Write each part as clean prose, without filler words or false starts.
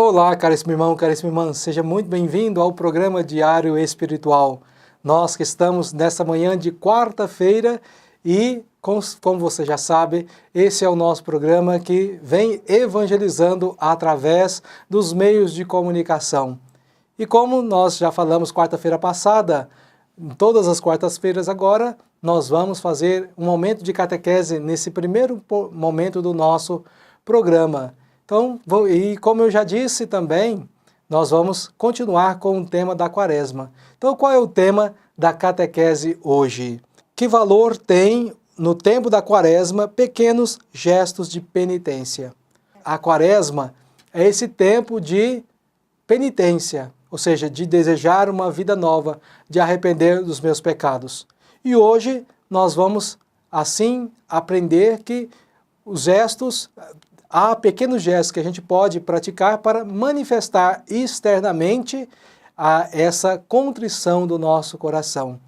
Olá, caríssimo irmão, caríssima irmã, seja muito bem-vindo ao programa Diário Espiritual. Nós que estamos nessa manhã de quarta-feira e, como você já sabe, esse é o nosso programa que vem evangelizando através dos meios de comunicação. E como nós já falamos quarta-feira passada, em todas as quartas-feiras agora, nós vamos fazer um momento de catequese nesse primeiro momento do nosso programa. Então, e como eu já disse também, nós vamos continuar com o tema da Quaresma. Então, qual é o tema da catequese hoje? Que valor tem, no tempo da Quaresma, pequenos gestos de penitência? A Quaresma é esse tempo de penitência, ou seja, de desejar uma vida nova, de arrepender dos meus pecados. E hoje nós vamos, assim, aprender que os gestos... Há pequenos gestos que a gente pode praticar para manifestar externamente essa contrição do nosso coração.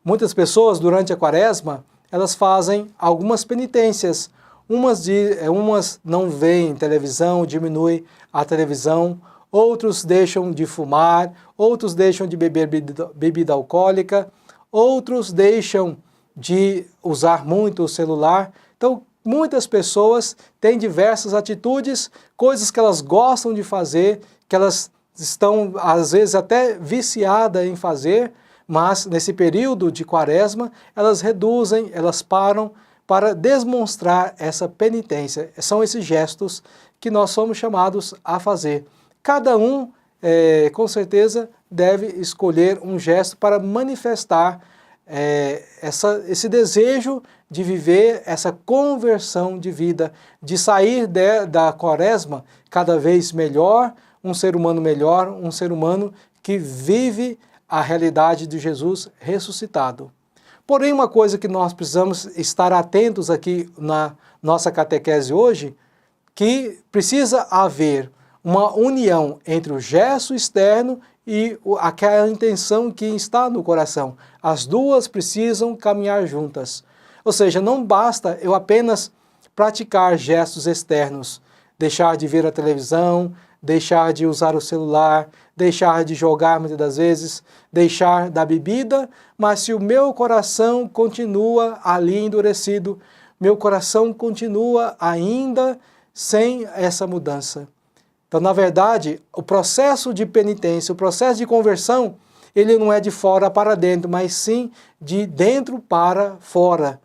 Muitas pessoas, durante a Quaresma, elas fazem algumas penitências. Umas não veem televisão, diminuem a televisão, outros deixam de fumar, outros deixam de beber bebida alcoólica, outros deixam de usar muito o celular. Então, muitas pessoas têm diversas atitudes, coisas que elas gostam de fazer, que elas estão, às vezes, até viciadas em fazer, mas nesse período de Quaresma, elas reduzem, elas param para demonstrar essa penitência. São esses gestos que nós somos chamados a fazer. Cada um, com certeza, deve escolher um gesto para manifestar esse desejo de viver essa conversão de vida, de sair da Quaresma cada vez melhor, um ser humano que vive a realidade de Jesus ressuscitado. Porém, uma coisa que nós precisamos estar atentos aqui na nossa catequese hoje, que precisa haver uma união entre o gesto externo e aquela intenção que está no coração. As duas precisam caminhar juntas. Ou seja, não basta eu apenas praticar gestos externos, deixar de ver a televisão, deixar de usar o celular, deixar de jogar muitas das vezes, deixar da bebida, mas se o meu coração continua ali endurecido, meu coração continua ainda sem essa mudança. Então, na verdade, o processo de penitência, o processo de conversão, ele não é de fora para dentro, mas sim de dentro para fora.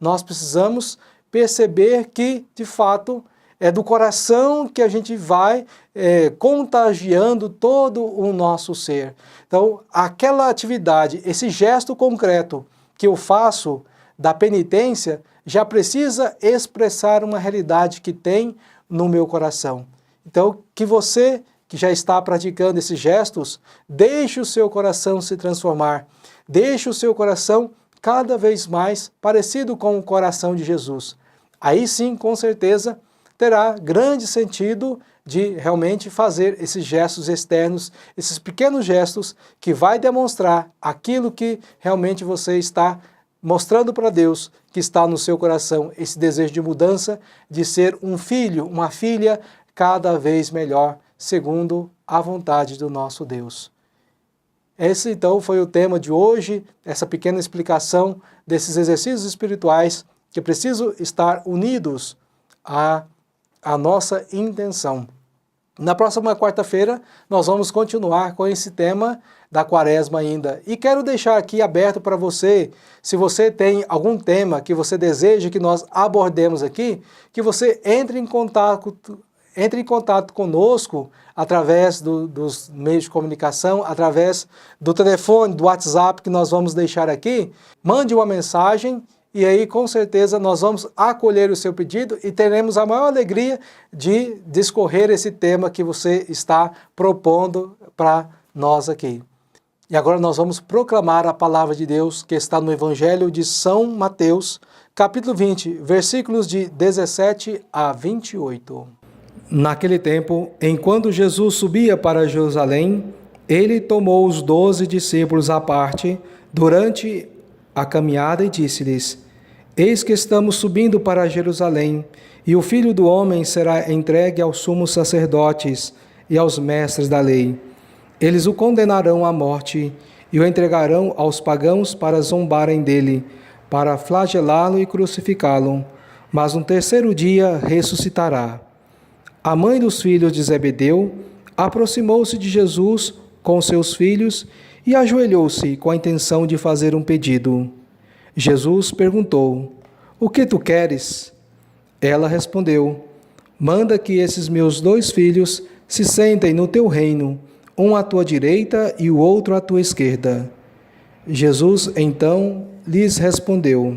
Nós precisamos perceber que, de fato, é do coração que a gente vai contagiando todo o nosso ser. Então, aquela atividade, esse gesto concreto que eu faço da penitência, já precisa expressar uma realidade que tem no meu coração. Então, que você, que já está praticando esses gestos, deixe o seu coração se transformar, deixe o seu coração cada vez mais parecido com o coração de Jesus. Aí sim, com certeza, terá grande sentido de realmente fazer esses gestos externos, esses pequenos gestos que vai demonstrar aquilo que realmente você está mostrando para Deus, que está no seu coração, esse desejo de mudança, de ser um filho, uma filha cada vez melhor, segundo a vontade do nosso Deus. Esse, então, foi o tema de hoje, essa pequena explicação desses exercícios espirituais que precisam estar unidos à nossa intenção. Na próxima quarta-feira, nós vamos continuar com esse tema da Quaresma ainda. E quero deixar aqui aberto para você, se você tem algum tema que você deseja que nós abordemos aqui, que você entre em contato conosco através dos meios de comunicação, através do telefone, do WhatsApp que nós vamos deixar aqui. Mande uma mensagem e aí com certeza nós vamos acolher o seu pedido e teremos a maior alegria de discorrer esse tema que você está propondo para nós aqui. E agora nós vamos proclamar a palavra de Deus que está no Evangelho de São Mateus, capítulo 20, versículos de 17 a 28. Naquele tempo, enquanto Jesus subia para Jerusalém, ele tomou os 12 discípulos à parte durante a caminhada e disse-lhes: Eis que estamos subindo para Jerusalém, e o Filho do Homem será entregue aos sumos sacerdotes e aos mestres da lei. Eles o condenarão à morte e o entregarão aos pagãos para zombarem dele, para flagelá-lo e crucificá-lo, mas no terceiro dia ressuscitará. A mãe dos filhos de Zebedeu aproximou-se de Jesus com seus filhos e ajoelhou-se com a intenção de fazer um pedido. Jesus perguntou: "O que tu queres?" Ela respondeu: "Manda que esses meus 2 filhos se sentem no teu reino, um à tua direita e o outro à tua esquerda." Jesus então lhes respondeu: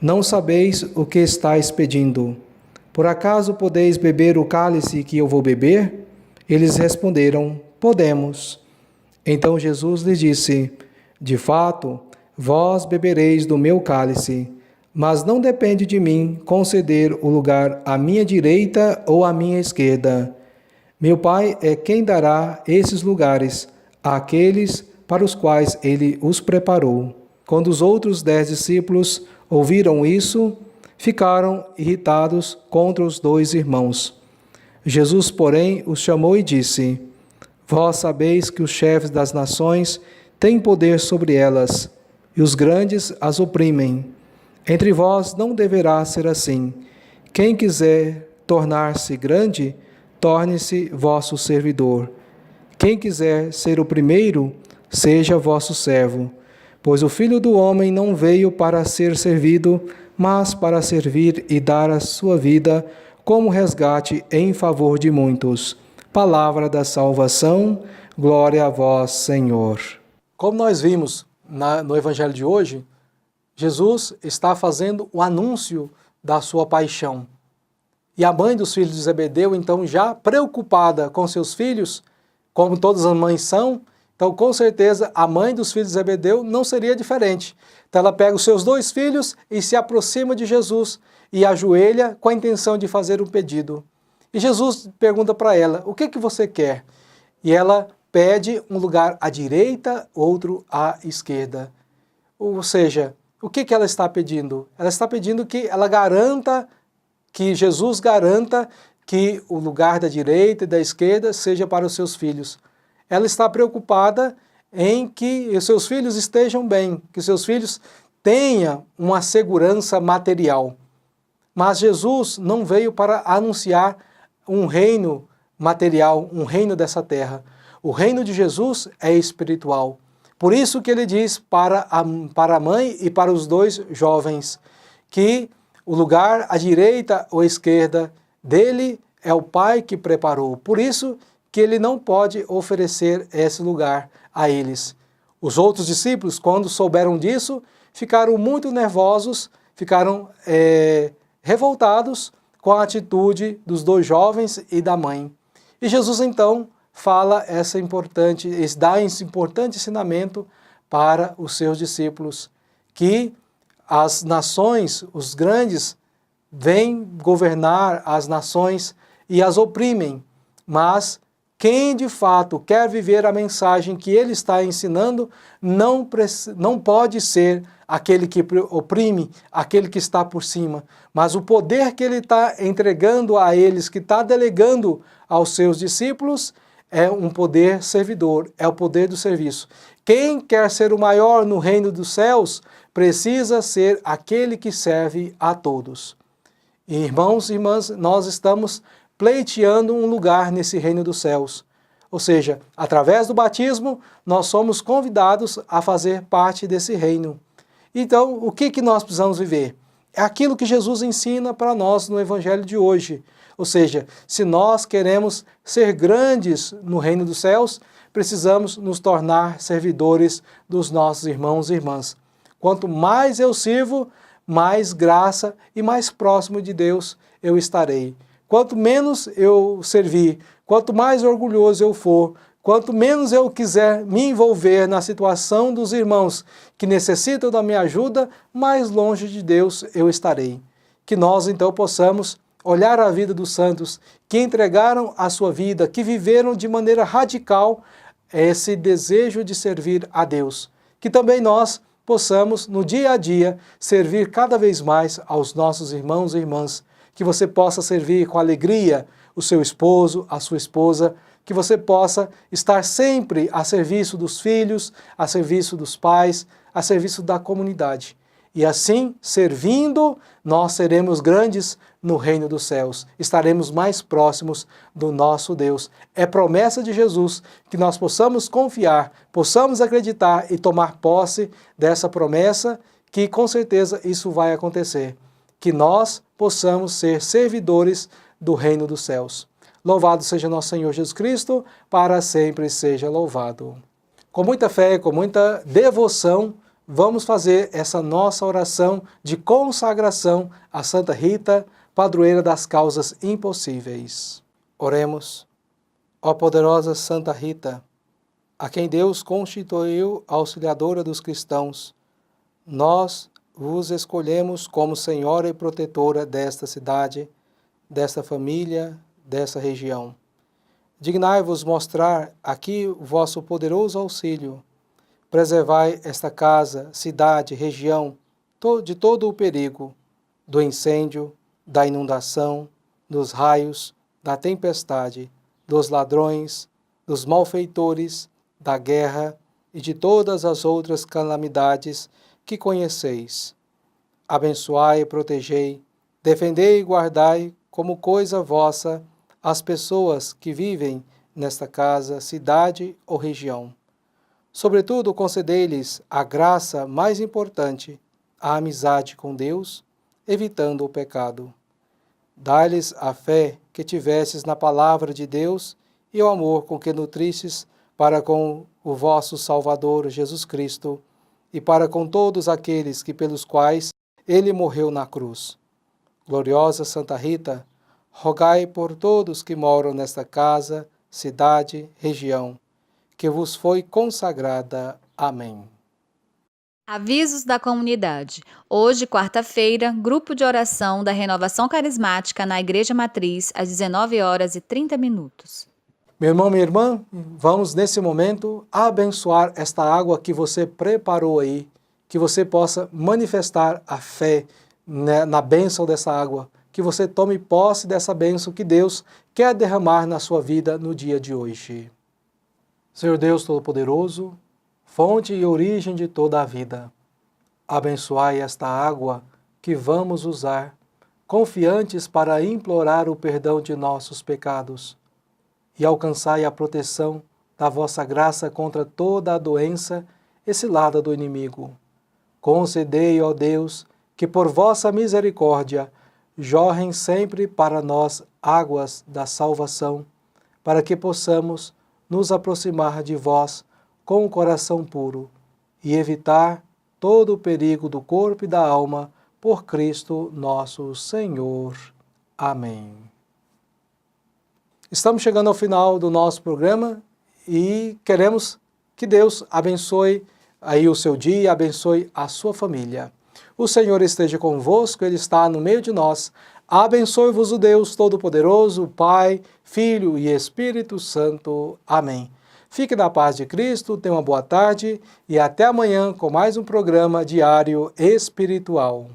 "Não sabeis o que estáis pedindo. Por acaso podeis beber o cálice que eu vou beber?" Eles responderam: "Podemos." Então Jesus lhes disse: "De fato, vós bebereis do meu cálice, mas não depende de mim conceder o lugar à minha direita ou à minha esquerda. Meu Pai é quem dará esses lugares àqueles para os quais ele os preparou." Quando os outros 10 discípulos ouviram isso, ficaram irritados contra os 2 irmãos. Jesus, porém, os chamou e disse: "Vós sabeis que os chefes das nações têm poder sobre elas, e os grandes as oprimem. Entre vós não deverá ser assim. Quem quiser tornar-se grande, torne-se vosso servidor. Quem quiser ser o primeiro, seja vosso servo. Pois o Filho do Homem não veio para ser servido, mas para servir e dar a sua vida como resgate em favor de muitos." Palavra da salvação, glória a vós, Senhor. Como nós vimos no Evangelho de hoje, Jesus está fazendo o anúncio da sua paixão. E a mãe dos filhos de Zebedeu, então, já preocupada com seus filhos, como todas as mães são, então, com certeza, a mãe dos filhos de Zebedeu não seria diferente. Então, ela pega os seus 2 filhos e se aproxima de Jesus e ajoelha com a intenção de fazer um pedido. E Jesus pergunta para ela: "O que você quer?" E ela pede um lugar à direita, outro à esquerda. Ou seja, o que ela está pedindo? Ela está pedindo que ela garanta, que Jesus garanta que o lugar da direita e da esquerda seja para os seus filhos. Ela está preocupada em que os seus filhos estejam bem, que os seus filhos tenham uma segurança material. Mas Jesus não veio para anunciar um reino material, um reino dessa terra. O reino de Jesus é espiritual. Por isso que ele diz para a mãe e para os 2 jovens que o lugar à direita ou à esquerda dele é o Pai que preparou. Por isso que ele não pode oferecer esse lugar a eles. Os outros discípulos, quando souberam disso, ficaram muito nervosos, ficaram revoltados com a atitude dos 2 jovens e da mãe. E Jesus então dá esse importante ensinamento para os seus discípulos, que as nações, os grandes, vêm governar as nações e as oprimem, mas quem de fato quer viver a mensagem que ele está ensinando não pode ser aquele que oprime, aquele que está por cima, mas o poder que ele está entregando a eles, que está delegando aos seus discípulos, é um poder servidor, é o poder do serviço. Quem quer ser o maior no reino dos céus precisa ser aquele que serve a todos. E, irmãos e irmãs, nós estamos pleiteando um lugar nesse reino dos céus. Ou seja, através do batismo, nós somos convidados a fazer parte desse reino. Então, o que nós precisamos viver? É aquilo que Jesus ensina para nós no Evangelho de hoje. Ou seja, se nós queremos ser grandes no reino dos céus, precisamos nos tornar servidores dos nossos irmãos e irmãs. Quanto mais eu sirvo, mais graça e mais próximo de Deus eu estarei. Quanto menos eu servir, quanto mais orgulhoso eu for, quanto menos eu quiser me envolver na situação dos irmãos que necessitam da minha ajuda, mais longe de Deus eu estarei. Que nós então possamos olhar a vida dos santos que entregaram a sua vida, que viveram de maneira radical esse desejo de servir a Deus. Que também nós possamos, no dia a dia, servir cada vez mais aos nossos irmãos e irmãs, que você possa servir com alegria o seu esposo, a sua esposa, que você possa estar sempre a serviço dos filhos, a serviço dos pais, a serviço da comunidade. E assim, servindo, nós seremos grandes no reino dos céus. Estaremos mais próximos do nosso Deus. É promessa de Jesus que nós possamos confiar, possamos acreditar e tomar posse dessa promessa, que com certeza isso vai acontecer. Que nós possamos ser servidores do reino dos céus. Louvado seja nosso Senhor Jesus Cristo, para sempre seja louvado. Com muita fé, com muita devoção, vamos fazer essa nossa oração de consagração a Santa Rita, padroeira das causas impossíveis. Oremos. Ó poderosa Santa Rita, a quem Deus constituiu auxiliadora dos cristãos, nós vos escolhemos como Senhora e protetora desta cidade, desta família, dessa região. Dignai-vos mostrar aqui o vosso poderoso auxílio. Preservai esta casa, cidade, região, de todo o perigo, do incêndio, da inundação, dos raios, da tempestade, dos ladrões, dos malfeitores, da guerra e de todas as outras calamidades que conheceis. Abençoai e protegei, defendei e guardai como coisa vossa as pessoas que vivem nesta casa, cidade ou região. Sobretudo, concedei-lhes a graça mais importante, a amizade com Deus, evitando o pecado. Dai-lhes a fé que tivestes na palavra de Deus e o amor com que nutristes para com o vosso Salvador Jesus Cristo e para com todos aqueles que pelos quais ele morreu na cruz. Gloriosa Santa Rita, rogai por todos que moram nesta casa, cidade, região, que vos foi consagrada. Amém. Avisos da comunidade. Hoje, quarta-feira, grupo de oração da Renovação Carismática na Igreja Matriz, às 19h30. Meu irmão, minha irmã, vamos nesse momento abençoar esta água que você preparou aí, que você possa manifestar a fé na bênção dessa água, que você tome posse dessa bênção que Deus quer derramar na sua vida no dia de hoje. Senhor Deus Todo-Poderoso, fonte e origem de toda a vida, abençoai esta água que vamos usar, confiantes para implorar o perdão de nossos pecados, e alcançai a proteção da vossa graça contra toda a doença e cilada do inimigo. Concedei, ó Deus, que por vossa misericórdia jorrem sempre para nós águas da salvação, para que possamos nos aproximar de vós com o coração puro e evitar todo o perigo do corpo e da alma, por Cristo nosso Senhor. Amém. Estamos chegando ao final do nosso programa e queremos que Deus abençoe aí o seu dia, abençoe a sua família. O Senhor esteja convosco, Ele está no meio de nós. Abençoe-vos o Deus Todo-Poderoso, Pai, Filho e Espírito Santo. Amém. Fique na paz de Cristo, tenha uma boa tarde e até amanhã com mais um programa diário espiritual.